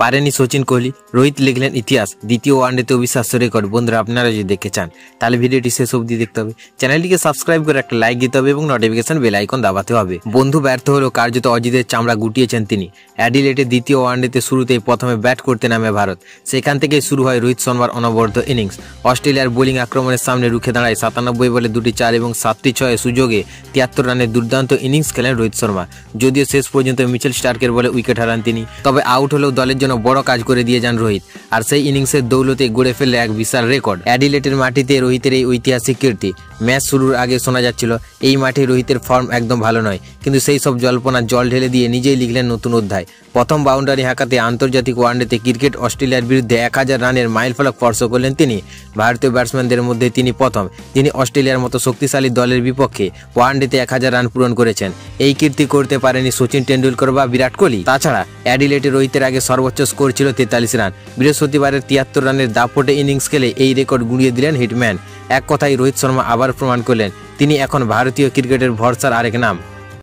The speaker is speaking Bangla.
পারেনি সচিন কোহলি, রোহিত লিখলেন ইতিহাস, দ্বিতীয় ওয়ানডেতে অবিশ্বাস্য রেকর্ড। বন্ধুরা আপনারা যদি দেখতে চান তাহলে ভিডিওটি শেষ অবধি দেখতে হবে, চ্যানেলটিকে সাবস্ক্রাইব করে একটা লাইক দিতে হবে এবং নোটিফিকেশন বেল আইকন দাবাতে হবে। বন্ধু ব্যর্থ হলেও কার্যত অজিতের চামড়া গুটিয়েছেন তিনি। অ্যাডিলেডের দ্বিতীয় ওয়ানডেতে শুরুতেই প্রথমে ব্যাট করতে নামে ভারত। সেখান থেকেই শুরু হয় রোহিত শর্মার অনবরত ইনিংস। অস্ট্রেলিয়ার বোলিং আক্রমণের সামনে রুখে দাঁড়ায় 97 বলে 2টি 4 এবং 7টি 6 সুযোগে 73 রানের দুর্দান্ত ইনিংস খেলেন রোহিত শর্মা। যদিও শেষ পর্যন্ত মিচেল স্টার্কের বলে উইকেট হারান তিনি, তবে আউট হলেও দলের জন্য বড় কাজ করে দিয়ে যান রোহিত। আর সেই ইনিংসের দৌলতে গড়ে ফেললে এক বিশাল রেকর্ড। অ্যাডিলেডের মাটিতে রোহিতের এই ঐতিহাসিক কীর্তি। ম্যাচ শুরুর আগে শোনা যাচ্ছিল এই মাঠে রোহিতের ফর্ম একদম ভালো নয়, কিন্তু সেই সব জল্পনা জল ঢেলে দিয়ে নিজেই লিখলেন নতুন অধ্যায়। প্রথম বাউন্ডারি হাঁকাতে আন্তর্জাতিক ওয়ানডেতে ক্রিকেট অস্ট্রেলিয়ার বিরুদ্ধে 1000 রানের মাইলফলক স্পর্শ করলেন তিনি। ভারতীয় ব্যাটসম্যানদের মধ্যে তিনি প্রথম যিনি অস্ট্রেলিয়ার মতো শক্তিশালী দলের বিপক্ষে ওয়ানডেতে 1000 রান পূরণ করেছেন। এই কীর্তি করতে পারেনি সচিন টেন্ডুলকর বা বিরাট কোহলি। তাছাড়া অ্যাডিলেডে রোহিতের আগে সর্বোচ্চ স্কোর ছিল 43 রান। বৃহস্পতিবারের 73 রানের দাপটে ইনিংস খেলে এই রেকর্ড গুঁড়িয়ে দিলেন হিটম্যান। এক কথায় রোহিত শর্মা আবার প্রমাণ করলেন তিনি এখন ভারতীয় ক্রিকেটের ভরসার আরেক নাম।